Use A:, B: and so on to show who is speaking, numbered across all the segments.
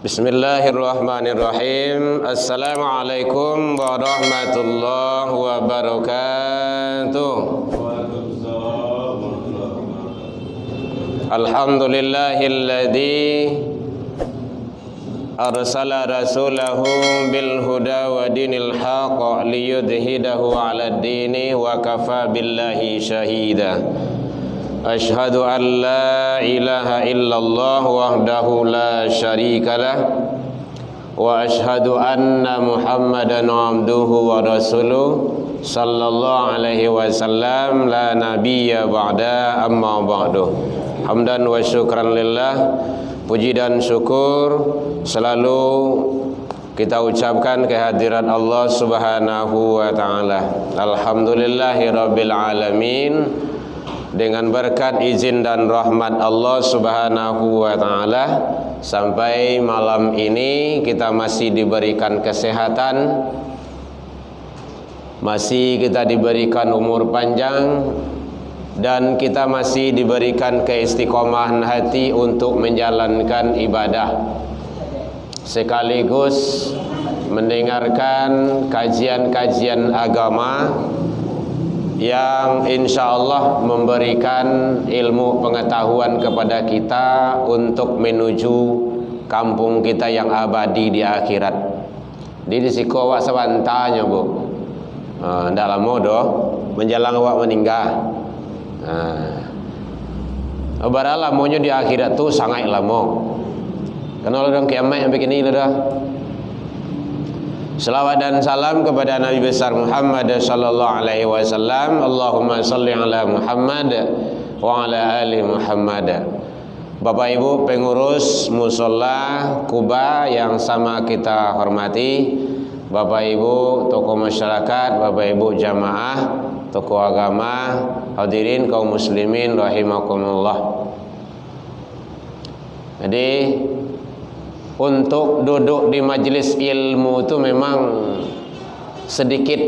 A: Bismillahirrahmanirrahim. Assalamualaikum warahmatullahi wabarakatuh. Alhamdulillahilladzi arsala rasulahu bil huda wa dinil haqq liyudhidahu 'alad dini wa kafa billahi syahida. Ashhadu an la ilaha illallah wahdahu la syarika lah wa ashhadu anna Muhammadan abduhu wa rasuluh sallallahu alaihi wasallam la nabiyya ba'da amma ba'du. Hamdan wa syukran lillah. Puji dan syukur selalu kita ucapkan kehadirat Allah Subhanahu wa taala. Alhamdulillahi rabbil alamin. Dengan berkat izin dan rahmat Allah Subhanahu wa taala, sampai malam ini kita masih diberikan kesehatan, masih kita diberikan umur panjang, dan kita masih diberikan keistiqomahan hati untuk menjalankan ibadah sekaligus mendengarkan kajian-kajian agama yang insya Allah memberikan ilmu pengetahuan kepada kita untuk menuju kampung kita yang abadi di akhirat. Di siko awak sewantanya bu, ndak lama doh menjelang awak meninggal. Bara lamonyo di akhirat tuh sangat lama. Kenal dong kiamat yang begini dah. Selawat dan salam kepada Nabi besar Muhammad sallallahu alaihi wasallam. Allahumma salli ala Muhammad wa ala ali Muhammad. Bapak Ibu pengurus mushola Kuba yang sama kita hormati, Bapak Ibu tokoh masyarakat, Bapak Ibu jamaah, tokoh agama, hadirin kaum muslimin rahimakumullah. Jadi untuk duduk di majelis ilmu itu memang sedikit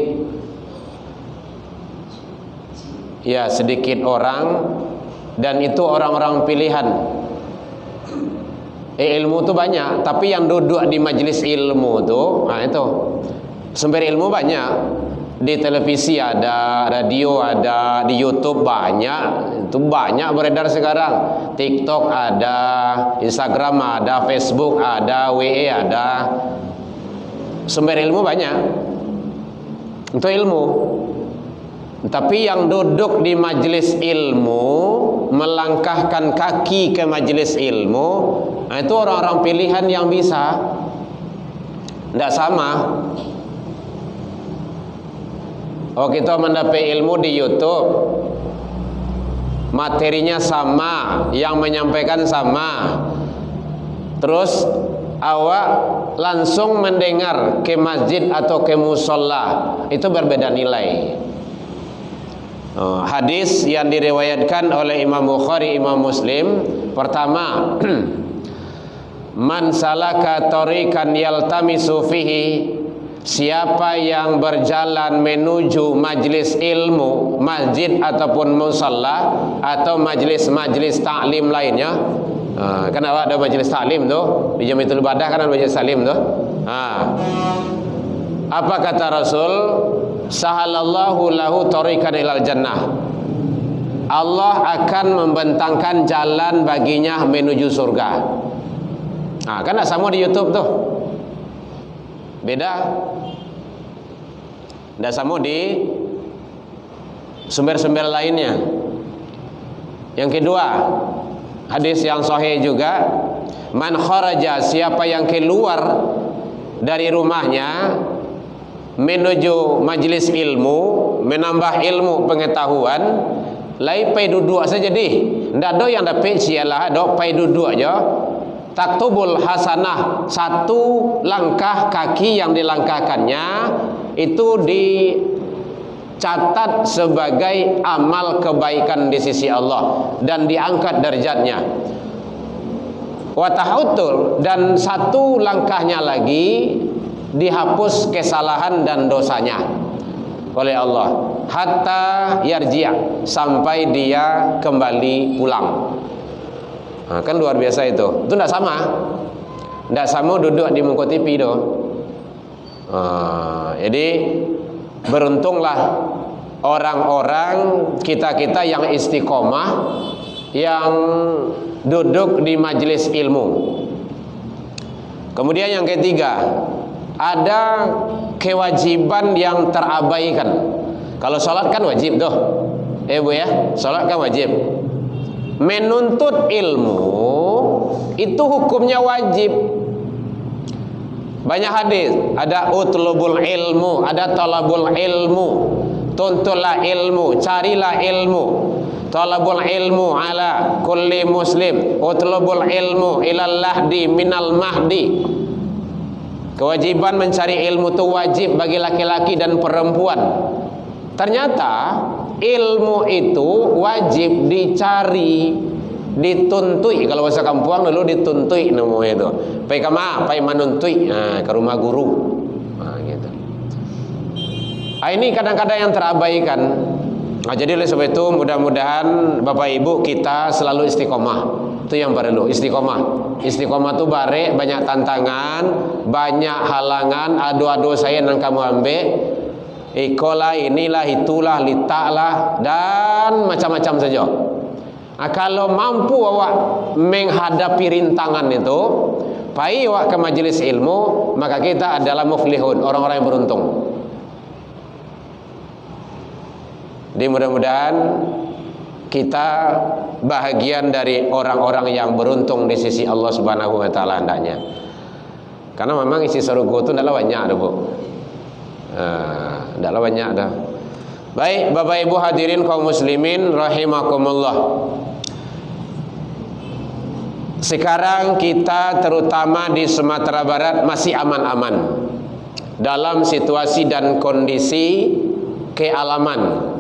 A: orang, dan itu orang-orang pilihan. Ilmu itu banyak, tapi yang duduk di majelis ilmu itu, itu sumber ilmu banyak. Di televisi ada, radio ada, di YouTube banyak, itu banyak beredar sekarang. TikTok ada, Instagram ada, Facebook ada, WA ada. Sumber ilmu banyak. Itu ilmu. Tapi yang duduk di majelis ilmu, melangkahkan kaki ke majelis ilmu, itu orang-orang pilihan yang bisa. Tidak sama. Oh, kita mendapat ilmu di YouTube, materinya sama, yang menyampaikan sama, terus awak langsung mendengar ke masjid atau ke musola, itu berbeda nilai. Hadis yang diriwayatkan oleh Imam Bukhari, Imam Muslim, pertama, man salaka tariqan yaltamisu fihi, siapa yang berjalan menuju majlis ilmu, masjid ataupun musalla atau majlis-majlis taklim lainnya. Kan ada majlis taklim tuh di Jamiatul Badah, kan ada majlis taklim tuh. Apa kata Rasul? Sahalallahu lahu tariqan ilal jannah. Allah akan membentangkan jalan baginya menuju surga. Kan tak sama di YouTube tuh. Beda. Tidak sama di sumber-sumber lainnya. Yang kedua, hadis yang sahih juga, man kharaja, siapa yang keluar dari rumahnya menuju majlis ilmu, menambah ilmu pengetahuan, lai pai duduk saja deh. Ndak ada yang dapat sialah, ada pai duduk aja. Taktubul hasanah, satu langkah kaki yang dilangkahkannya itu dicatat sebagai amal kebaikan di sisi Allah dan diangkat derajatnya. Wa tahutul, dan satu langkahnya lagi dihapus kesalahan dan dosanya oleh Allah, hatta yarji', sampai dia kembali pulang. Kan luar biasa itu tidak sama. Ndak sama duduk di muka TV doh. Jadi beruntunglah orang-orang kita-kita yang istiqomah, yang duduk di majelis ilmu. Kemudian yang ketiga, ada kewajiban yang terabaikan. Kalau sholat kan wajib doh, Bu ya, sholat kan wajib. Menuntut ilmu itu hukumnya wajib. Banyak hadis, ada utlubul ilmu, ada talabul ilmu. Tuntutlah ilmu, carilah ilmu. Talabul ilmu ala kulli muslim, utlubul ilmu ilal lahdi minal mahdi. Kewajiban mencari ilmu itu wajib bagi laki-laki dan perempuan. Ternyata ilmu itu wajib dicari, dituntui. Kalau bahasa kampuang dulu dituntui namanya itu. Pai kama, pai manuntui, ke rumah guru. Gitu. Ini kadang-kadang yang terabaikan. Jadi oleh sebab itu mudah-mudahan Bapak Ibu kita selalu istiqomah. Itu yang perlu, istiqomah. Istiqomah itu bare banyak tantangan, banyak halangan, adu-adu saya nang kamu ambil. Ikolah, inilah, itulah, litaklah, dan macam-macam saja. Kalau mampu awak menghadapi rintangan itu, pai awak ke majelis ilmu, maka kita adalah muflihun, orang-orang yang beruntung. Jadi mudah-mudahan kita bahagian dari orang-orang yang beruntung di sisi Allah Subhanahu wa taala hendaknya. Karena memang isi surga itu tidaklah banyak dah, Bu. Tidaklah banyak dah. Baik, Bapak Ibu hadirin kaum muslimin rahimakumullah. Sekarang kita terutama di Sumatera Barat masih aman-aman dalam situasi dan kondisi kealaman.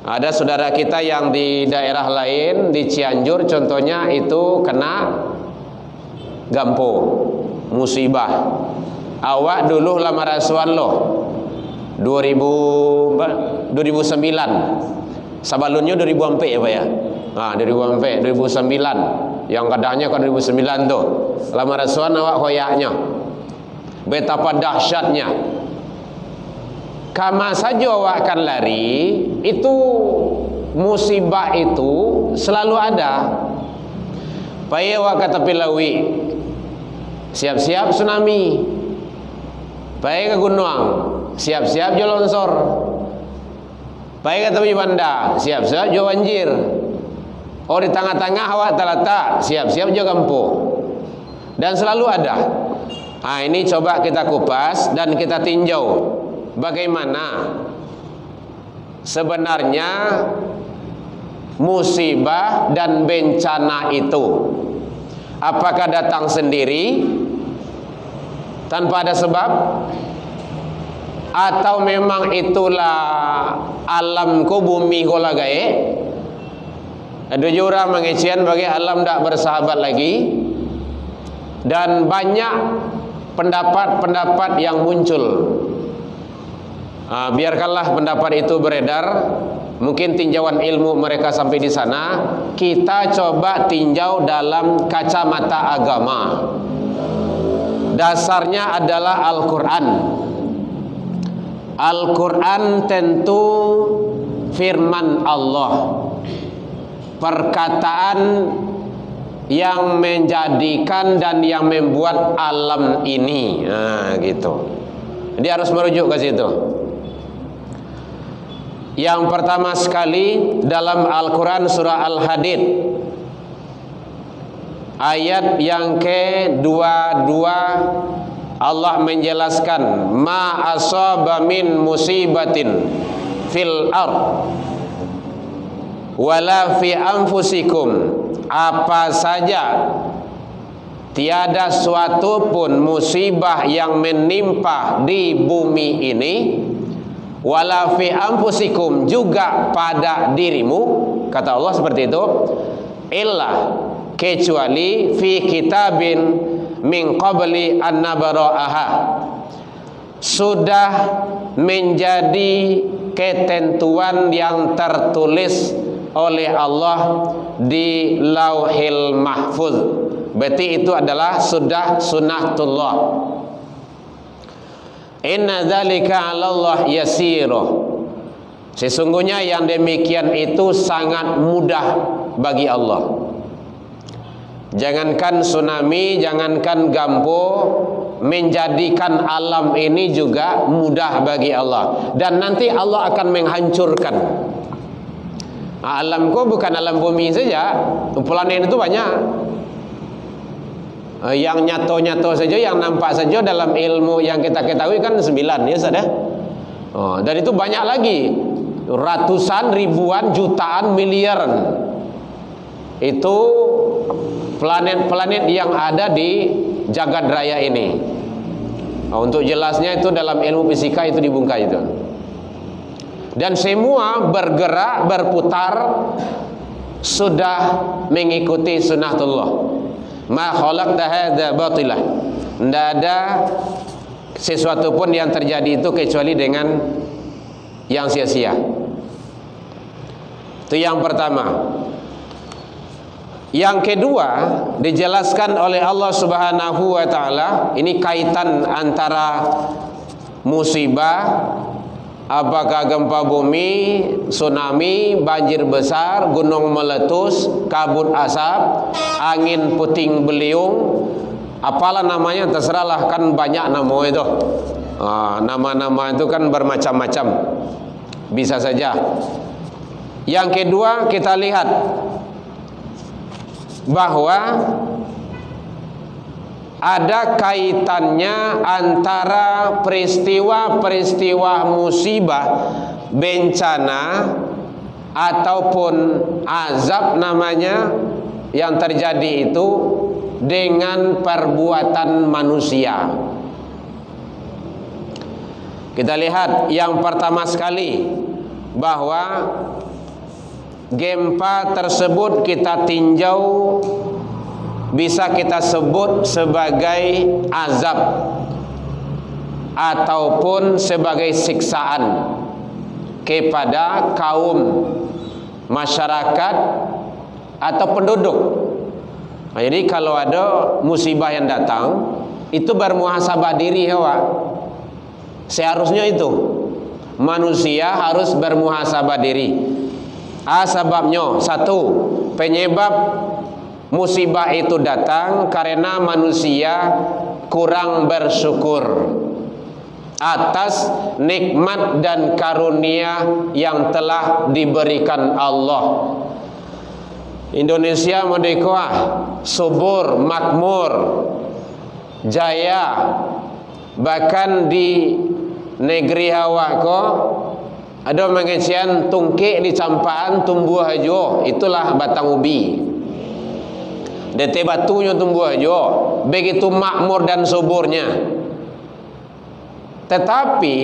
A: Ada saudara kita yang di daerah lain, di Cianjur contohnya, itu kena gampo, musibah. Awak dulu lamaran suan loh 2009, sabalunnya 2004 ya Pak ya. 2004, 2009, yang kadangnya kan 2009 tuh lamaran suan awak koyaknya. Betapa dahsyatnya. Kama saja awak akan lari, itu musibah itu selalu ada. Paya awak kata Pilawi, siap-siap tsunami. Paya ke gunung, siap-siap jo longsor. Paya kata Banda, siap-siap jo banjir. Oh di tengah-tengah awak terletak, siap-siap jo kampo. Dan selalu ada. Ini coba kita kupas dan kita tinjau bagaimana sebenarnya musibah dan bencana itu. Apakah datang sendiri tanpa ada sebab, atau memang itulah alam ko bumi ko lagae? Ada juga mengecian bagi alam tak bersahabat lagi. Dan banyak pendapat-pendapat yang muncul. Biarkanlah pendapat itu beredar. Mungkin tinjauan ilmu mereka sampai di sana. Kita coba tinjau dalam kacamata agama. Dasarnya adalah Al-Quran. Al-Quran tentu firman Allah, perkataan yang menjadikan dan yang membuat alam ini. Gitu. Jadi harus merujuk ke situ. Yang pertama sekali dalam Al-Quran surah Al-Hadid ayat yang ke-22, Allah menjelaskan ma asaba min musibatin fil ard wala fi anfusikum, apa saja tiada suatu pun musibah yang menimpa di bumi ini, wala fi anfusikum, juga pada dirimu, kata Allah seperti itu, illa, kecuali fi kitabin min qabli an nabra'aha, sudah menjadi ketentuan yang tertulis oleh Allah di Lauhil Mahfuz. berarti itu adalah sudah sunnatullah. Inna dzalika 'alallah yasira. Sesungguhnya yang demikian itu sangat mudah bagi Allah. Jangankan tsunami, jangankan gampo, menjadikan alam ini juga mudah bagi Allah. Dan nanti Allah akan menghancurkan. Alam kok bukan alam bumi saja, planet itu banyak. Yang nyato-nyato saja, yang nampak saja dalam ilmu yang kita ketahui kan 9 ya Ustaz ya. Dan itu banyak lagi, ratusan, ribuan, jutaan, miliaran. Itu planet-planet yang ada di jagat raya ini. Untuk jelasnya itu dalam ilmu fisika itu dibungkai itu. Dan semua bergerak, berputar sudah mengikuti sunnatullah. Ma khalaqta hadza batilah. Tidak ada sesuatu pun yang terjadi itu kecuali dengan yang sia-sia. Itu yang pertama. Yang kedua, dijelaskan oleh Allah Subhanahu wa taala, ini kaitan antara musibah, apakah gempa bumi, tsunami, banjir besar, gunung meletus, kabut asap, angin puting beliung, apalah namanya, terserahlah, kan banyak nama itu. Nama-nama itu kan bermacam-macam, bisa saja. Yang kedua, kita lihat bahwa ada kaitannya antara peristiwa-peristiwa musibah, bencana ataupun azab namanya yang terjadi itu dengan perbuatan manusia. Kita lihat yang pertama sekali, bahwa gempa tersebut kita tinjau bisa kita sebut sebagai azab ataupun sebagai siksaan kepada kaum masyarakat atau penduduk. Jadi kalau ada musibah yang datang, itu bermuhasabah diri ya, seharusnya itu manusia harus bermuhasabah diri. Sebabnya satu, penyebab musibah itu datang karena manusia kurang bersyukur atas nikmat dan karunia yang telah diberikan Allah. Indonesia merdeka, subur, makmur, jaya. Bahkan di negeri Hawa kok ada mengecian tungkik di campaan tumbuh aja, itulah batang ubi. Dete batunya tumbuh aja, begitu makmur dan suburnya. Tetapi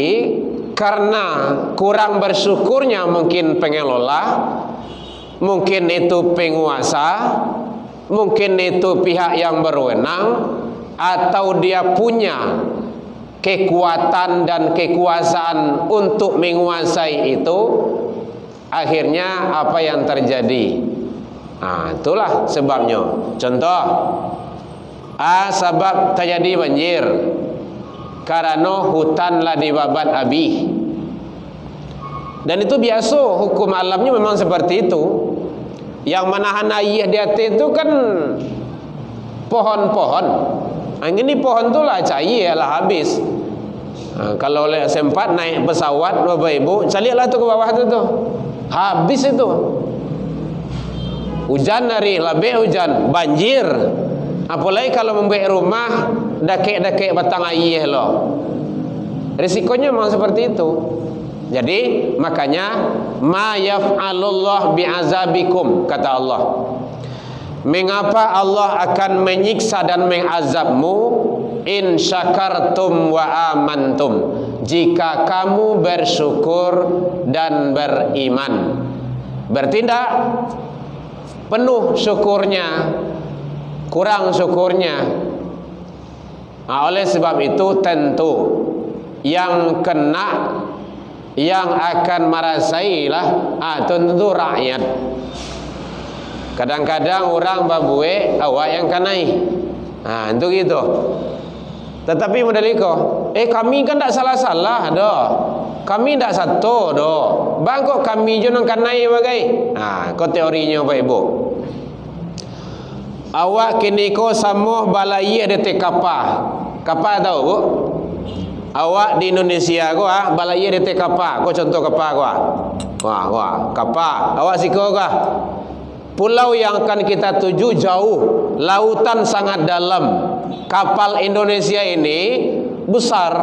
A: karena kurang bersyukurnya mungkin pengelola, mungkin itu penguasa, mungkin itu pihak yang berwenang, atau dia punya kekuatan dan kekuasaan untuk menguasai itu, akhirnya apa yang terjadi? Itulah sebabnya. Contoh, sebab terjadi banjir karena hutanlah dibabat habis. Dan itu biasa, hukum alamnya memang seperti itu. Yang menahan air di atas itu kan pohon-pohon. Ini pohon tu lah cair lah habis. Kalau sempat naik pesawat Bapak Ibu, carilah tu ke bawah tu, habis itu. Hujan hari lebih hujan, banjir. Apalagi kalau membuat rumah dakik-dakik batang air loh. Risikonya memang seperti itu. Jadi makanya ma yaf'alullah bi'azabikum, kata Allah. Mengapa Allah akan menyiksa dan mengazabmu? In syakartum wa amantum, jika kamu bersyukur dan beriman. Bertindak penuh syukurnya, kurang syukurnya. Oleh sebab itu tentu yang kena, yang akan merasailah tentu rakyat. Kadang-kadang orang babue awak yang kanai. Itu gitu. Tetapi modaliko, kami kan tak salah-salah dah. Kami tak satu dah. Bang kok kami je nang kanai bagai. Kau teorinya Pak Ibu. Awak kini ko samuh balai ada te kapal. Kapal tahu Bu? Awak di Indonesia ko balai ada te kapal. Ko contoh kapal ko. Wah, kapal. Awak siko ko. Pulau yang akan kita tuju jauh, lautan sangat dalam. Kapal Indonesia ini besar.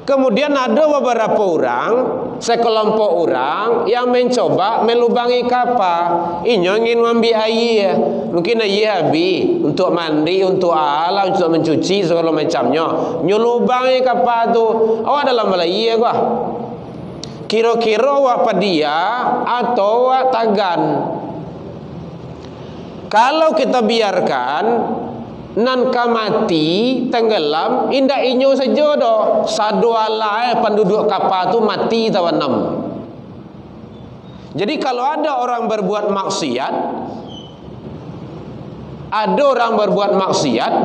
A: Kemudian ada beberapa orang, sekelompok orang yang mencoba melubangi kapal. Inyo ingin mengambil air, mungkin air habis untuk mandi, untuk alam, untuk mencuci segala macamnya. Nyulubangi kapal tu, awak dalam balai gua. Kira-kira awak padia atau awak tagan. Kalau kita biarkan nan mati tenggelam, indah inyo saja doh. Saduala penduduk kapal tu mati tawanam. Jadi kalau ada orang berbuat maksiat,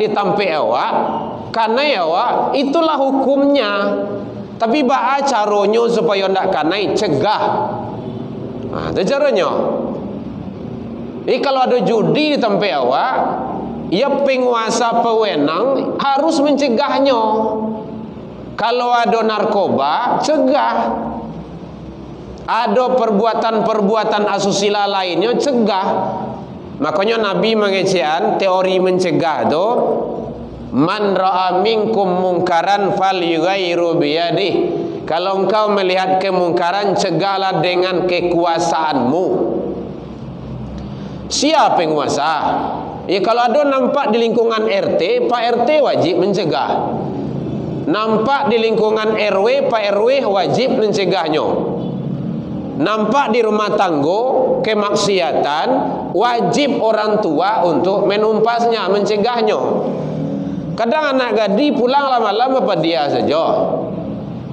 A: ditampai awak, karena awak itulah hukumnya. Tapi baa caronyo supaya ndak kanai cegah. Itu caranya. Jadi kalau ada judi di tempat awak, ya penguasa pewenang harus mencegahnya. Kalau ada narkoba, cegah. Ada perbuatan-perbuatan asusila lainnya, cegah. Makanya Nabi mengecehan teori mencegah itu, man ra'a minkum mungkaran falyughayyiru biyadih. Kalau engkau melihat kemungkaran, cegahlah dengan kekuasaanmu. Siapa penguasa? Kalau ada nampak di lingkungan RT, Pak RT wajib mencegah. Nampak di lingkungan RW, Pak RW wajib mencegahnya. Nampak di rumah tangga kemaksiatan, wajib orang tua untuk menumpasnya, mencegahnya. Kadang anak gadi pulang lama-lama pada dia saja.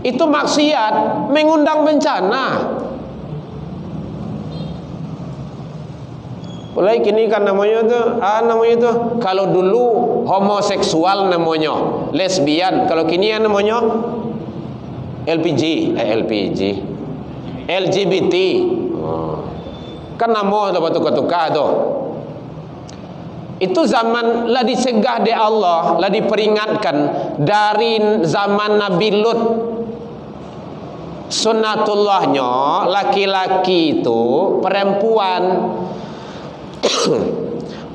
A: Itu maksiat, mengundang bencana. Mulai kini kan namanya tu kalau dulu homoseksual namanya, lesbian. Kalau kini namanya LGBT. Kan nama tu tukar-tukar tu. Itu zaman lah dicegah di Allah, lah diperingatkan dari zaman Nabi Lut. Sunnatullahnya laki-laki itu perempuan.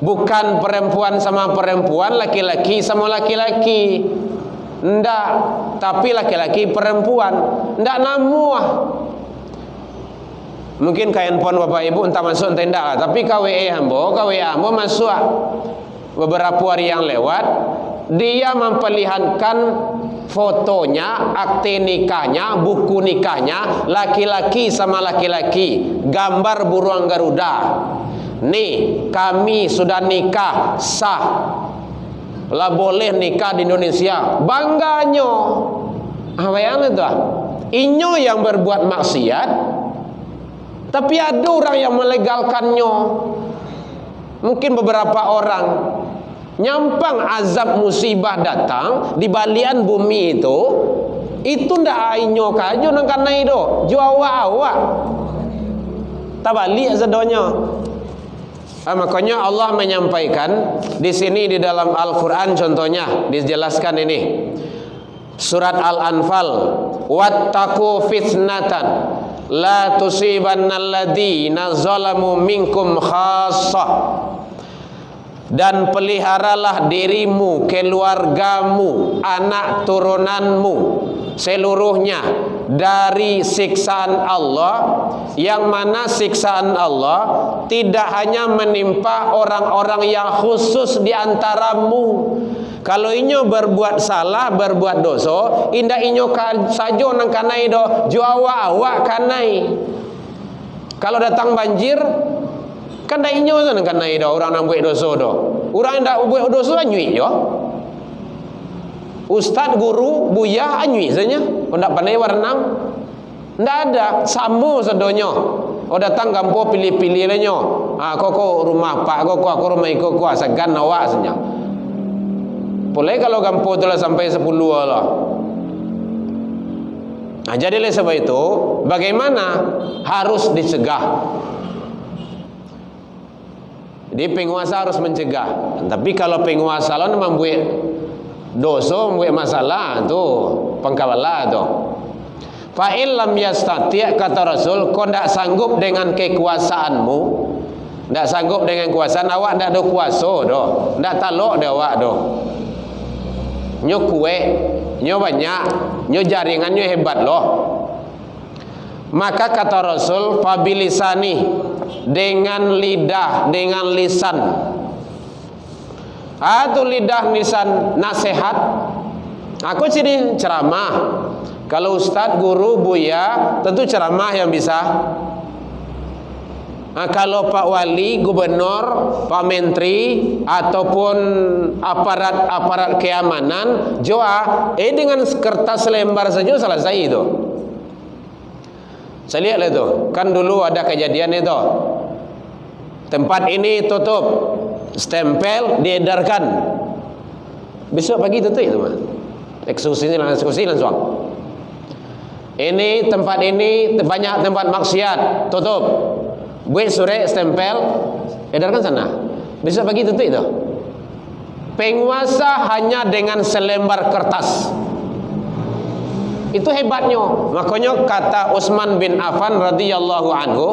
A: Bukan perempuan sama perempuan, laki-laki sama laki-laki. Ndak, tapi laki-laki perempuan. Ndak namuah. Mungkin kain pon Bapak Ibu entah masuk entah ndak lah. Tapi KWA hambo masuk. Beberapa hari yang lewat, dia memperlihatkan fotonya, akte nikahnya, buku nikahnya, laki-laki sama laki-laki, gambar burung Garuda. Nih, kami sudah nikah sah. Lah boleh nikah di Indonesia. Bangganya. Apa yang itu? Inyo yang berbuat maksiat, tapi ada orang yang melegalkannya. Mungkin beberapa orang nyampang azab musibah datang di balian bumi itu ndak inyo kajo nang kana itu. Jawa-awak. Tabalik sedonya. Makanya Allah menyampaikan di sini di dalam Al-Quran, contohnya dijelaskan ini surat Al-Anfal, wattaqu fitnatan la tusibannalladzina zalamu minkum khassah. Dan peliharalah dirimu, keluargamu, anak turunanmu seluruhnya dari siksaan Allah, yang mana siksaan Allah tidak hanya menimpa orang-orang yang khusus di antaramu. Kalau inyo berbuat salah, berbuat dosa, indah inyo saja nang kanai do, jawa awak kanai. Kalau datang banjir, kan dah inyo nang kanai do, orang nang buat dosa do. Orang yang dak buat dosa anyui yo. Ustaz, guru, buyah anyui saja. Ndak pandai berenang. Ndak ada, sama sedonya. Oh datang gampo pilih-pilih lenyo. koko rumah pak koko aku rumah iko kuah segan awak saja. Boleh kalau gampo tu lah sampai 10 lah. Nah, jadi oleh sebab itu bagaimana harus dicegah. Jadi penguasa harus mencegah. Tapi kalau penguasa lawan membuat dosa, membuat masalah tu pengkawala tu. Fa illam yastati' kata Rasul, kau tidak sanggup dengan kekuasaanmu, tidak sanggup dengan kekuasaan awak, tidak ada kuasa doh, tidak talok dah awak doh. Nyo kue, nyo banyak, nyo jaringan nyo hebat loh. Maka kata Rasul, fabilisani, dengan lidah, dengan lisan. Atau lidah lisan nasihat. Aku sini ceramah. Kalau ustaz, guru, buya, tentu ceramah yang bisa. Kalau Pak Wali, Gubernur, Pak Menteri ataupun aparat keamanan, joa, dengan kertas lembar saja selesai itu. Saya lihat itu, kan dulu ada kejadian itu. Tempat ini tutup, stempel diedarkan. Besok pagi tutup itu mah. Eksekusi langsung. Ini tempat ini banyak tempat maksiat, tutup. Buat surat stempel, edarkan sana. Besok pagi tutup itu. Penguasa hanya dengan selembar kertas. Itu hebatnya. Makanya kata Utsman bin Affan radhiyallahu anhu,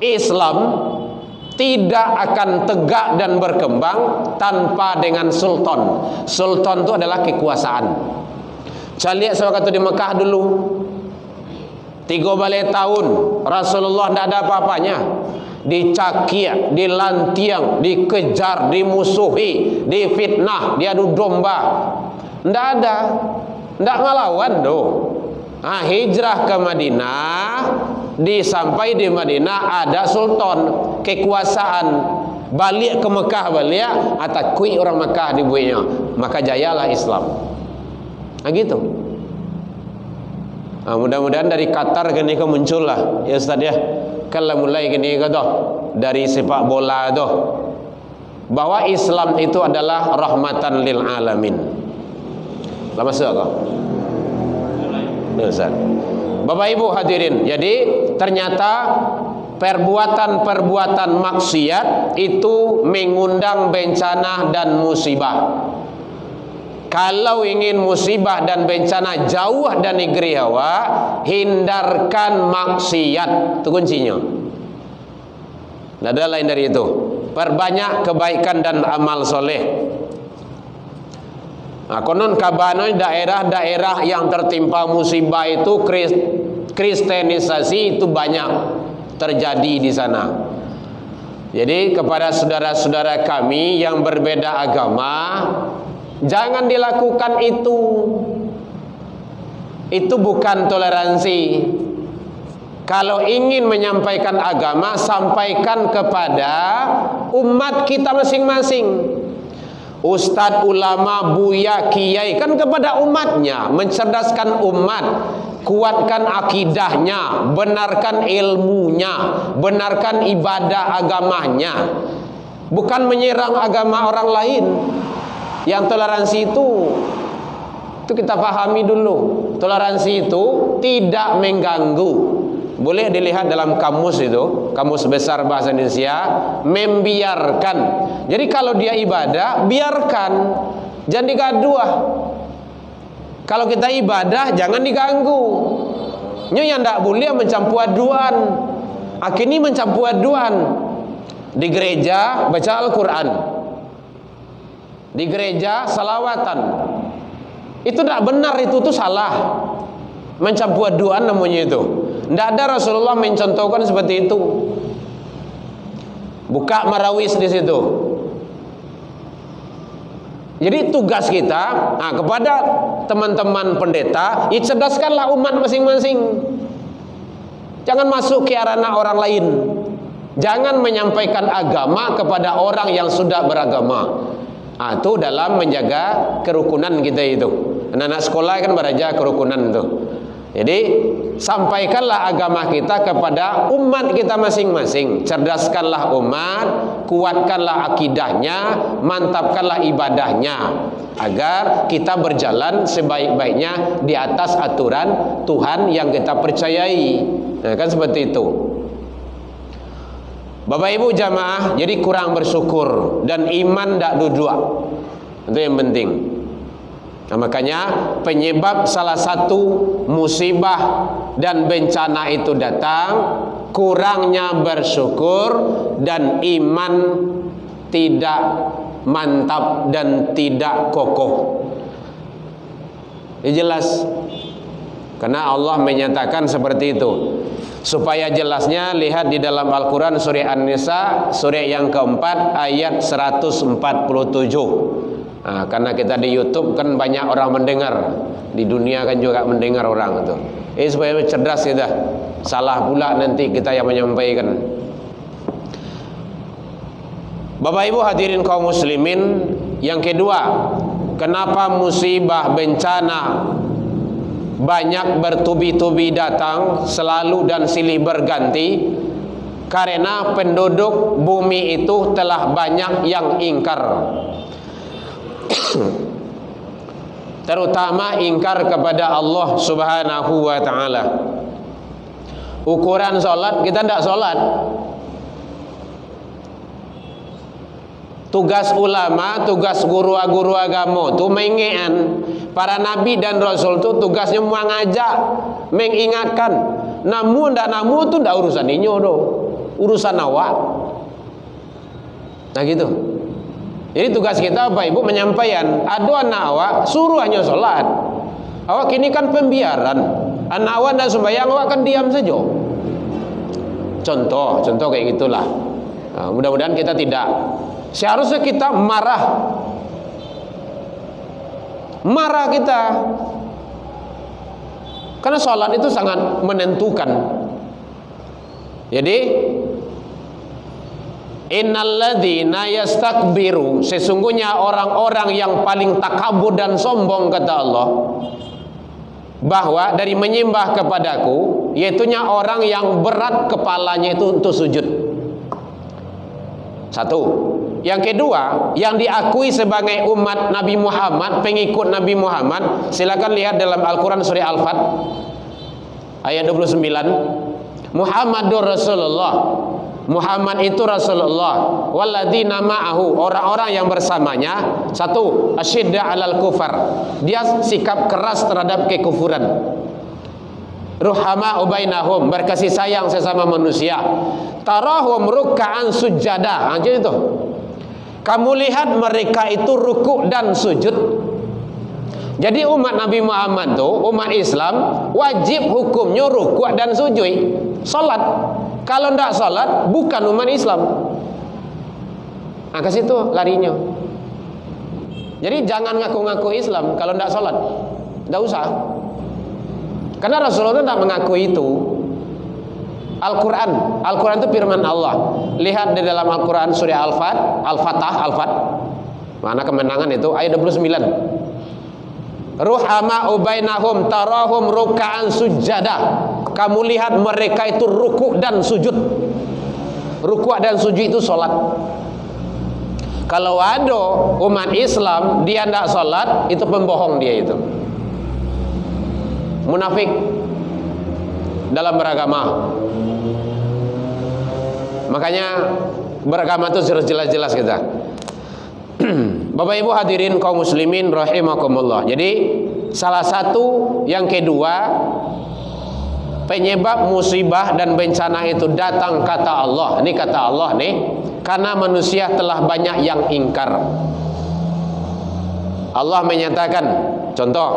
A: Islam tidak akan tegak dan berkembang tanpa dengan sultan. Sultan itu adalah kekuasaan. Saya lihat sewaktu di Mekah dulu, 3 balai tahun Rasulullah tidak ada apa-apanya. Dicakir, dilantiang, dikejar, dimusuhi, difitnah, diadu domba. Tidak ada. Tidak ngelawan doh. Hijrah ke Madinah, sampai di Madinah ada sultan, kekuasaan. Balik ke Mekah balik, atakui orang Mekah dibuatnya. Maka jayalah Islam. Gitu. Mudah-mudahan dari Qatar gini ke muncul lah, ya Ustaz ya. Kalau mulai gini ke toh dari sepak bola toh, bahwa Islam itu adalah rahmatan lil alamin. Lama sudah kau. Ustaz. Bapak Ibu hadirin, jadi ternyata perbuatan-perbuatan maksiat itu mengundang bencana dan musibah. Kalau ingin musibah dan bencana jauh dari negeri hawa, hindarkan maksiat. Itu kuncinya. Tidak ada lain dari itu. Perbanyak kebaikan dan amal soleh. Konon kabarnya daerah-daerah yang tertimpa musibah itu kristenisasi itu banyak terjadi di sana. Jadi kepada saudara-saudara kami yang berbeda agama, jangan dilakukan itu. Itu bukan toleransi. Kalau ingin menyampaikan agama, sampaikan kepada umat kita masing-masing. Ustadz, ulama, buya, kiai kan kepada umatnya, mencerdaskan umat, kuatkan akidahnya, benarkan ilmunya, benarkan ibadah agamanya, bukan menyerang agama orang lain. Yang toleransi itu kita pahami dulu. Toleransi itu tidak mengganggu. Boleh dilihat dalam kamus itu, kamus besar bahasa Indonesia, membiarkan. Jadi kalau dia ibadah, biarkan, jangan digaduh. Kalau kita ibadah, jangan diganggu. Nyo yang tidak boleh mencampur aduan. Akhirnya mencampur aduan. Di gereja baca Al-Quran, di gereja salawatan. Itu tidak benar, itu salah. Mencampur aduan namanya itu. Tidak ada Rasulullah mencontohkan seperti itu. Buka marawis di situ. Jadi tugas kita kepada teman-teman pendeta, cerdaskanlah umat masing-masing. Jangan masuk ke arana orang lain. Jangan menyampaikan agama kepada orang yang sudah beragama. Itu dalam menjaga kerukunan kita itu. Anak-anak sekolah kan beraja kerukunan itu. Jadi sampaikanlah agama kita kepada umat kita masing-masing. Cerdaskanlah umat, kuatkanlah akidahnya, mantapkanlah ibadahnya, agar kita berjalan sebaik-baiknya di atas aturan Tuhan yang kita percayai. Nah, kan seperti itu. Bapak Ibu jamaah, jadi kurang bersyukur dan iman tak dua-dua. Itu yang penting. Nah, makanya penyebab salah satu musibah dan bencana itu datang kurangnya bersyukur dan iman tidak mantap dan tidak kokoh. Ini jelas. Karena Allah menyatakan seperti itu. Supaya jelasnya lihat di dalam Al-Quran surah An-Nisa surah yang keempat ayat 147. Nah, karena kita di YouTube kan banyak orang mendengar, di dunia kan juga mendengar orang itu. Supaya cerdas kita. Salah pula nanti kita yang menyampaikan. Bapak Ibu hadirin kaum muslimin, yang kedua, kenapa musibah bencana banyak bertubi-tubi datang selalu dan silih berganti? Karena penduduk bumi itu telah banyak yang ingkar. Terutama ingkar kepada Allah Subhanahu wa ta'ala. Ukuran sholat, kita tidak sholat. Tugas ulama, tugas guru agama itu mengingatkan. Para nabi dan rasul itu tugasnya mengajak, mengingatkan. Namun dan namun itu tidak urusan ini, urusan awak. Nah gitu. Jadi tugas kita Bapak Ibu menyampaikan, ada anak awak suruh hanya sholat. Awak kini kan pembiaran. Anak awak dan sembahyang, awak kan diam saja. Contoh kayak gitulah. Nah, mudah-mudahan kita tidak. Seharusnya kita marah kita. Karena sholat itu sangat menentukan. Jadi innalladzina yastakbiru, sesungguhnya orang-orang yang paling takabur dan sombong, kata Allah, bahwa dari menyembah kepadaku, yaitunya orang yang berat kepalanya itu untuk sujud. Satu. Yang kedua, yang diakui sebagai umat Nabi Muhammad, pengikut Nabi Muhammad, silakan lihat dalam Al-Quran surah Al-Fat ayat 29. Muhammadur Rasulullah, Muhammad itu Rasulullah, walladzina ma'ahu, orang-orang yang bersamanya. Satu, asyidda 'alal kufar, dia sikap keras terhadap kekufuran. Ruhama ubainahum, berkasih sayang sesama manusia. Tarahum ruk'an sujada. Jadi itu, kamu lihat mereka itu rukuk dan sujud. Jadi umat Nabi Muhammad tuh, umat Islam, wajib hukumnya rukuk dan sujud, salat. Kalau tidak salat, bukan umat Islam. Nah, ke situ larinya. Jadi jangan ngaku-ngaku Islam kalau tidak salat. Tidak usah. Karena Rasulullah tidak mengakui itu. Al-Quran itu firman Allah. Lihat di dalam Al-Quran surah Al-Fatah, mana kemenangan itu, ayat 29. Ruhama ubainahum tarahum ruk'an sujada. Kamu lihat mereka itu rukuk dan sujud. Rukuk dan sujud itu sholat. Kalau ada umat Islam dia tidak sholat, itu pembohong dia itu. Munafik dalam beragama. Makanya beragama itu harus jelas-jelas kita. Bapak Ibu hadirin kaum muslimin rahimakumullah. Jadi salah satu yang kedua penyebab musibah dan bencana itu datang, kata Allah. Ini kata Allah nih, karena manusia telah banyak yang ingkar. Allah menyatakan, contoh,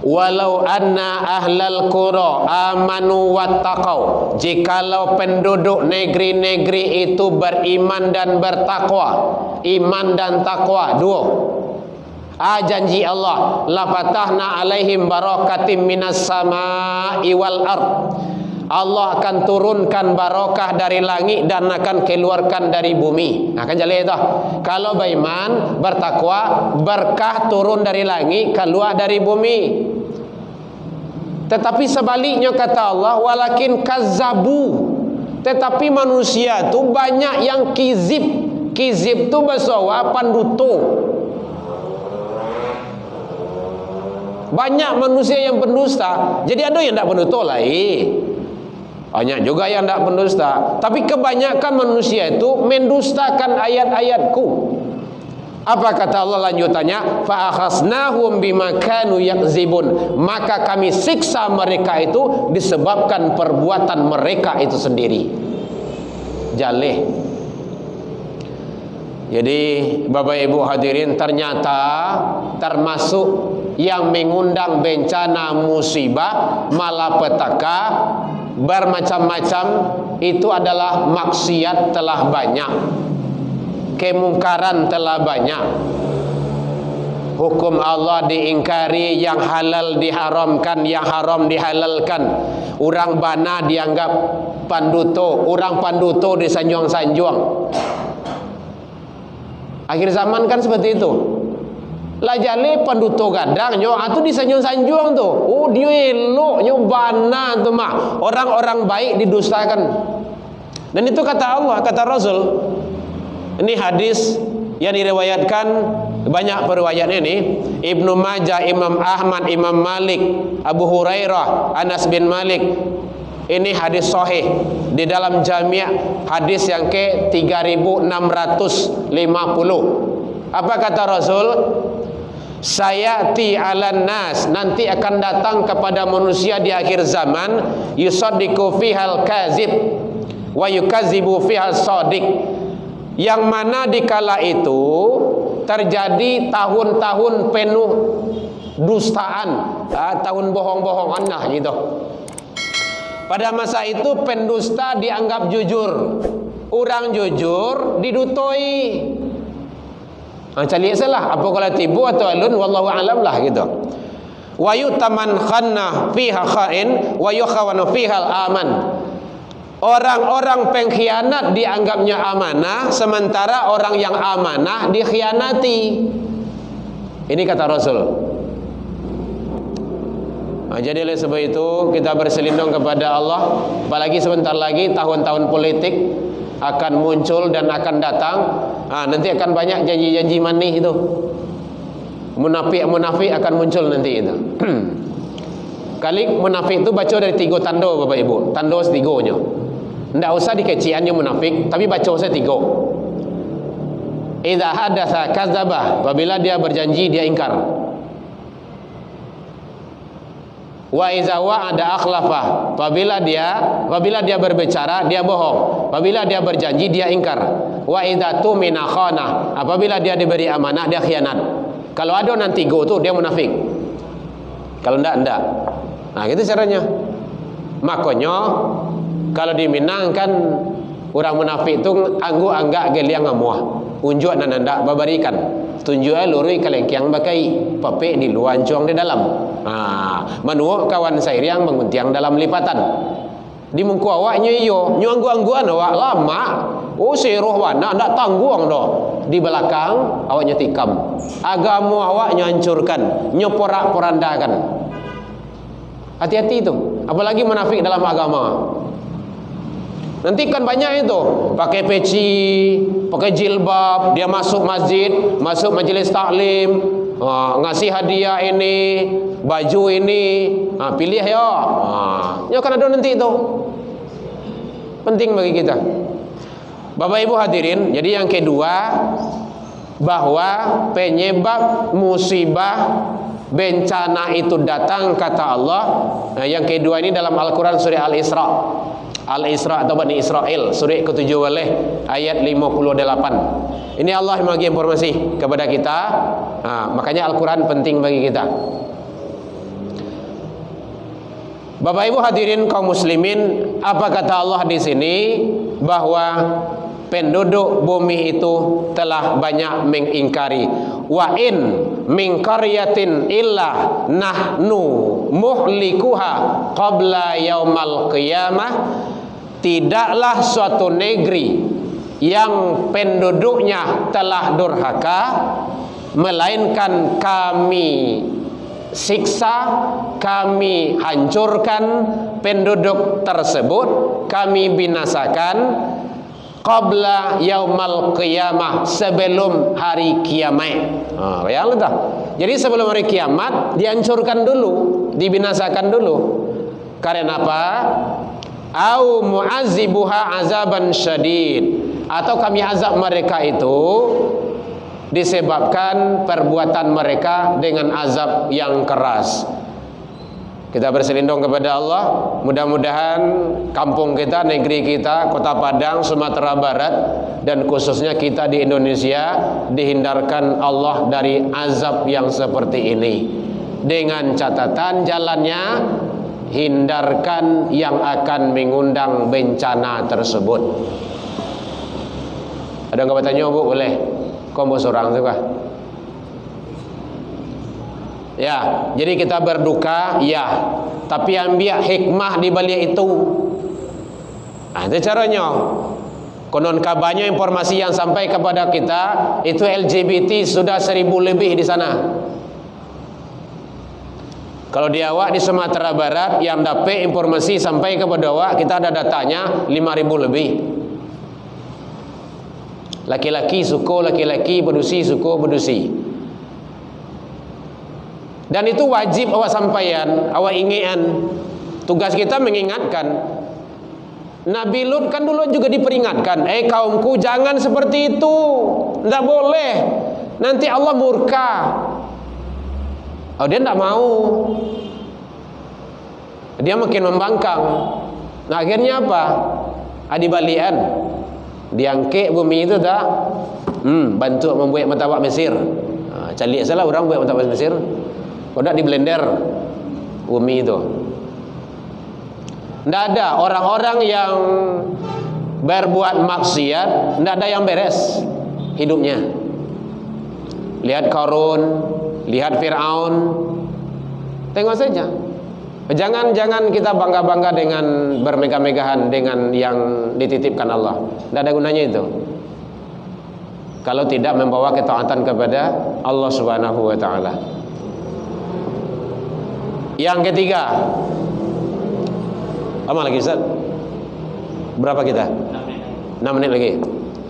A: walau anna ahlal qura amanu wattaqau, jikalau penduduk negeri-negeri itu beriman dan bertakwa, iman dan takwa dua. Janji Allah, la fatahna alaihim barakatim minas samai wal ard. Allah akan turunkan barakah dari langit dan akan keluarkan dari bumi. Akan jadi itu. Kalau beriman, bertakwa, berkah turun dari langit, keluar dari bumi. Tetapi sebaliknya kata Allah, walakin kazzabu. Tetapi manusia tu banyak yang kizib. Kizib tu bahasa Arab panduto. Banyak manusia yang pendusta. Jadi ada yang tak pendusta lah. Banyak juga yang tak pendusta. Tapi kebanyakan manusia itu mendustakan ayat-ayatku. Apa kata Allah lanjutannya? Fa akhasnahum bima kanu yakzibun. Maka kami siksa mereka itu disebabkan perbuatan mereka itu sendiri. Jaleh. Jadi Bapak Ibu hadirin, ternyata termasuk yang mengundang bencana, musibah, malapetaka, bermacam-macam, itu adalah maksiat telah banyak, kemungkaran telah banyak, hukum Allah diingkari, yang halal diharamkan, yang haram dihalalkan. Orang bana dianggap panduto, orang panduto disanjung-sanjung. Akhir zaman kan seperti itu. Lah jale panduto gadang nyo atu disanjung-sanjung tu. Oh dia elok nyo bana tu mah. Orang-orang baik didustakan. Dan itu kata Allah, kata Rasul. Ini hadis yang diriwayatkan, banyak periwayatnya ini. Ibnu Majah, Imam Ahmad, Imam Malik, Abu Hurairah, Anas bin Malik. Ini hadis sahih di dalam Jami' hadis yang ke 3650. Apa kata Rasul? Sayati 'alan nas, nanti akan datang kepada manusia di akhir zaman, yusaddiqu fihal kazib wa yukadzibu fihal shadiq. Yang mana dikala itu terjadi tahun-tahun penuh dustaan, tahun bohong-bohongan lah gitu. Pada masa itu pendusta dianggap jujur. Orang jujur didutoi. Cari salah apa kalau tibu atau alun, wallahu a'lam lah gitu. Wa yutaman khanna fiha khain wa yukhawanu fiha aman. Orang-orang pengkhianat dianggapnya amanah, sementara orang yang amanah dikhianati. Ini kata Rasul. Jadi oleh sebab itu kita berselindung kepada Allah. Apalagi sebentar lagi tahun-tahun politik akan muncul dan akan datang. Nanti akan banyak janji-janji manis itu. Munafik-munafik akan muncul nanti itu. Kali munafik itu baca dari 3 tanda Bapak Ibu. Tanda 3-nya. Tidak usah dikeciannya munafik, tapi baca saya 3. Idza hadatsa kadzdzaba, apabila dia berjanji dia ingkar. Wa iza wa'ada akhlafa, apabila dia berbicara dia bohong, apabila dia berjanji dia ingkar. Wa idza tumina khana, apabila dia diberi amanah dia khianat. Kalau ada nanti go tu dia munafik. Kalau enggak. Nah, gitu caranya. Makanya kalau diminangkan orang munafik tu anggu anggak geliang amuah. Unjuk dan ndak babarikan. Tunjuk lurui kalengkiang bakai, papek di luar cuang di dalam. Manuok kawan saya yang menguntiang dalam lipatan. Di mungku awaknya iyo, nyu anggu-angguan awak lama. Oh seroh wana ndak tangguang doh. Di belakang awaknya tikam. Agamu awaknya hancurkan, nyoporak-porandakan. Hati-hati itu, apalagi munafik dalam agama. Nanti kan banyak itu, pakai peci, pakai jilbab, dia masuk masjid, masuk majelis taklim, ngasih hadiah ini, baju ini, pilih ya. Ya kan ada nanti itu. Penting bagi kita. Bapak Ibu hadirin, jadi yang kedua, bahwa penyebab musibah bencana itu datang kata Allah. Yang kedua ini dalam Al-Quran surah Al-Isra atau Bani Israel, surah ke-7 ayat 58. Ini Allah yang bagi informasi kepada kita. Makanya Al-Quran penting bagi kita. Bapak Ibu hadirin kaum muslimin, apa kata Allah di sini? Bahwa penduduk bumi itu telah banyak mengingkari. Wa in min qaryatin illa nahnu muhlikuha qabla yaumal qiyamah. Tidaklah suatu negeri yang penduduknya telah durhaka, melainkan kami siksa, kami hancurkan penduduk tersebut, kami binasakan qabla yaumal qiyamah, sebelum hari kiamat. Bayangkan tak? Jadi sebelum hari kiamat dihancurkan dulu, dibinasakan dulu. Karena apa? Au mu'azibuha azaban syadid, atau kami azab mereka itu disebabkan perbuatan mereka dengan azab yang keras. Kita berselindung kepada Allah. Mudah-mudahan kampung kita, negeri kita, Kota Padang, Sumatera Barat, dan khususnya kita di Indonesia dihindarkan Allah dari azab yang seperti ini. Dengan catatan jalannya, hindarkan yang akan mengundang bencana tersebut. Ada nggak bertanya, Bu? Boleh. Kau seorang juga. Ya, jadi kita berduka, ya, tapi ambil hikmah di balik itu. Itu caranya. Konon kabarnya informasi yang sampai kepada kita itu LGBT sudah 1000 lebih di sana. Kalau di awak di Sumatera Barat yang dapat informasi sampai kepada awak, kita ada datanya 5000 lebih. Laki-laki suku, laki-laki berdusi, suku berdusi. Dan itu wajib awak sampaikan, awak ingatkan. Tugas kita mengingatkan. Nabi Lut kan dulu juga diperingatkan, kaumku jangan seperti itu, tidak boleh, nanti Allah murka. Dia tidak mau, dia makin membangkang. Nah akhirnya apa? Adibalian, diangkek bumi itu dah, bantu membuat martabak Mesir. Calik salah orang buat martabak Mesir. Kalau di blender bumi itu. Tidak ada orang-orang yang berbuat maksiat, tidak ada yang beres hidupnya. Lihat Qarun, lihat Fir'aun, tengok saja. Jangan kita bangga-bangga dengan bermegah-megahan dengan yang dititipkan Allah. Tidak ada gunanya itu kalau tidak membawa ketaatan kepada Allah Subhanahu wa ta'ala. Yang ketiga, lama lagi Ustaz? Berapa kita? 6 menit lagi.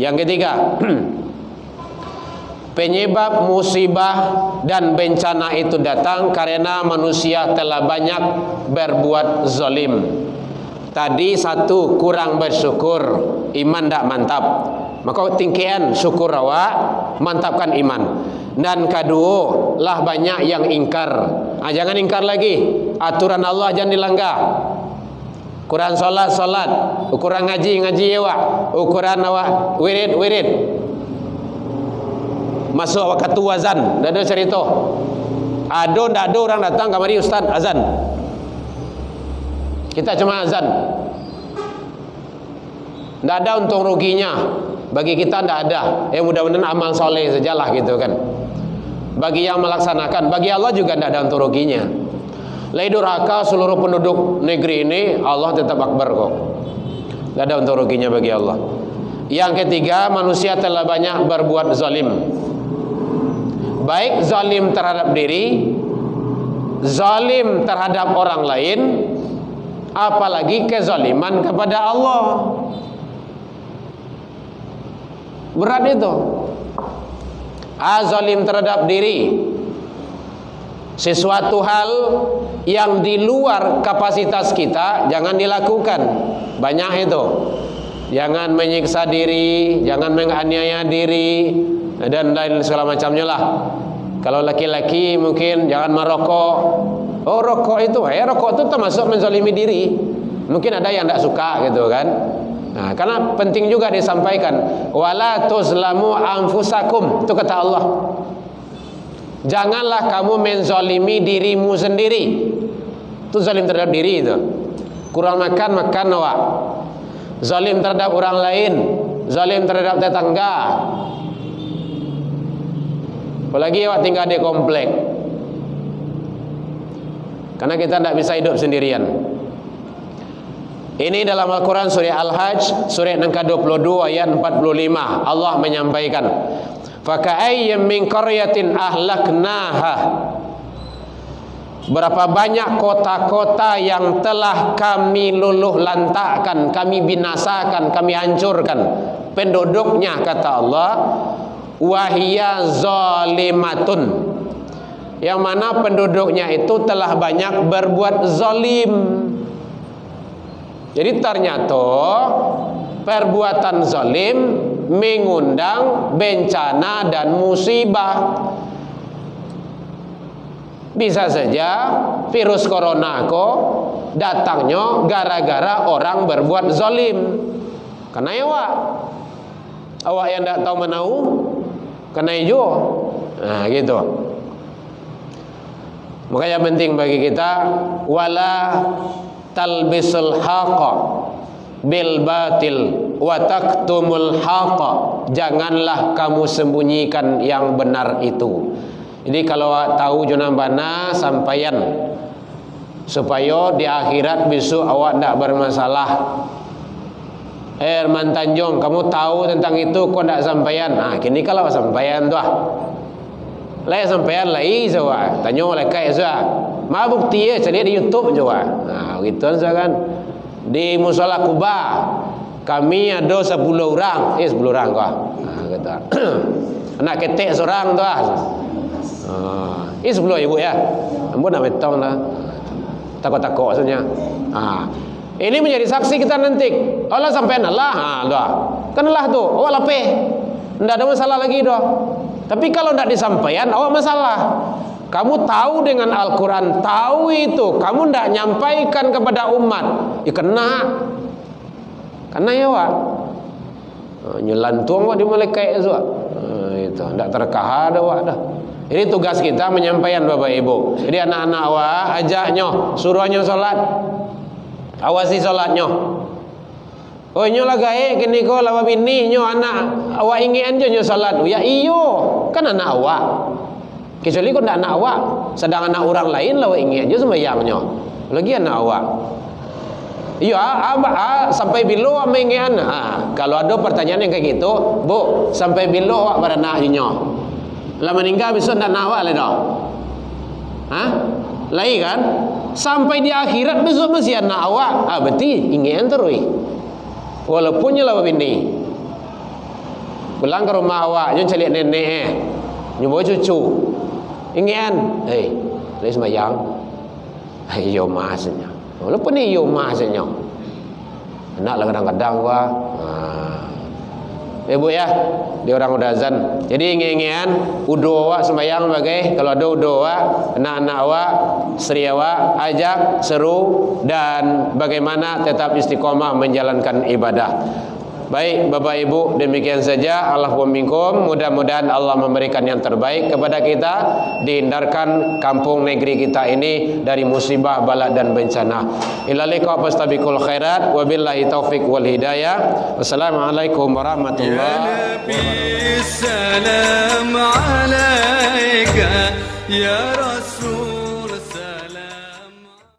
A: Yang ketiga, penyebab musibah dan bencana itu datang karena manusia telah banyak berbuat zalim. Tadi satu, kurang bersyukur, iman tak mantap. Maka tingkian syukur awak, mantapkan iman. Dan kedua, lah banyak yang ingkar. Jangan ingkar lagi. Aturan Allah jangan dilanggar. Ukuran solat, ukuran ngaji awak, ukuran awak wirid. Masuk awak katu azan, dah ada cerita. Tak ada orang datang kamari ustaz azan. Kita cuma azan. Tak ada untung ruginya. Bagi kita tidak ada. Mudah-mudahan amal soleh sajalah gitu kan. Bagi yang melaksanakan, bagi Allah juga tidak ada untung ruginya. Lai durhaka seluruh penduduk negeri ini, Allah tetap akbar kok. Tidak ada untung ruginya bagi Allah. Yang ketiga, manusia telah banyak berbuat zalim. Baik zalim terhadap diri, zalim terhadap orang lain, apalagi kezaliman kepada Allah. Berat itu. Zalim terhadap diri, sesuatu hal yang di luar kapasitas kita jangan dilakukan. Banyak itu. Jangan menyiksa diri, jangan menganiaya diri, dan lain segala macamnya lah. Kalau laki-laki mungkin jangan merokok. Rokok itu, rokok itu termasuk menzalimi diri. Mungkin ada yang tidak suka gitu kan. Nah, karena penting juga disampaikan, wala tuzlamu anfusakum, itu kata Allah. Janganlah kamu menzalimi dirimu sendiri. Itu zalim terhadap diri itu. Kurang makan awak. Zalim terhadap orang lain, zalim terhadap tetangga. Apalagi awak tinggal di komplek. Karena kita tidak bisa hidup sendirian. Ini dalam Al-Quran surah Al-Hajj, surah yang ke-22 ayat 45. Allah menyampaikan, faka'ayyam min qaryatin ahlaknaha Berapa banyak kota-kota yang telah kami luluh lantakkan, kami binasakan, kami hancurkan penduduknya, kata Allah, wahia zalimatun, yang mana penduduknya itu telah banyak berbuat zalim. Jadi ternyata perbuatan zalim mengundang bencana dan musibah. Bisa saja virus corona datangnya gara-gara orang berbuat zalim. Karena awak yang tak tahu menau, kena hijau. Nah gitu. Makanya penting bagi kita, wala talbisul haqa bil batil wa taktumul haqa. Janganlah kamu sembunyikan yang benar itu. Jadi kalau awak tahu junambana sampaian, supaya di akhirat besok awak tidak bermasalah. Herman Tanjung, kamu tahu tentang itu kok tidak sampaian? Nah, kini kalau sampaian tu lah sampaian lagi sawa. Tanya oleh kai sawa. Ma bukti saya lihat di YouTube sawa. Nah, gitu kan. Di Musala Kuba kami ada 10 orang. 10 orang kah? Nah, kata. Anak ketek seorang tu ini 10 ibu ya. Ampun nak betong lah. Takut-takut saja. Ini menjadi saksi kita nanti. Allah sampai Allah. Kan Allah tu. Awak lapeh. Tidak ada masalah lagi dah. Tapi kalau tidak disampaikan, awak masalah. Kamu tahu dengan Al-Quran, tahu itu, kamu tidak nyampaikan kepada umat, ya kena. Kena ya awak. Nyelantung awak di malaikat itu. Itu tidak terkahar awak dah. Ini tugas kita menyampaikan Bapak Ibu. Jadi anak-anak awak ajaknya, suruhnya salat. Awasi salatnya. Oh nyo lah gae kini ko lawa bini nyo anak awak ingin nyo salat. Ya iyo, kan anak awak. Kecuali kau ndak anak awak, sedang anak orang lain lawa ingin nyo sembahyang nyo. Lagi anak awak. Iya, sampai bilo awak ingin. Kalau ada pertanyaan yang kayak gitu, Bu, sampai bilo awak beranak nyo. Lah meninggal besok ndak nak awak le dah. Lain kan? Sampai di akhirat besok masih anak awak. Berarti ingin terus. Walaupun nyalah bini. Pulang ke rumah awak, jangan cari nenek nyoba cucu. Ingin, lagi sembahyang. Iyo masnya. Walaupun iyo masnya. Anak lah kadang-kadang wah. Bu ya, dia orang udah azan. Jadi ingin udo awak sembahyang bagai kalau ada udo awak, anak-anak awak, istri awak ajak seru dan bagaimana tetap istiqomah menjalankan ibadah. Baik Bapak Ibu, demikian saja. Allah minkum, mudah-mudahan Allah memberikan yang terbaik kepada kita, dihindarkan kampung negeri kita ini dari musibah, bala dan bencana. Ila liqa fastabiqul khairat, wabillahi taufik wal hidayah. Wassalamualaikum warahmatullahi wabarakatuh.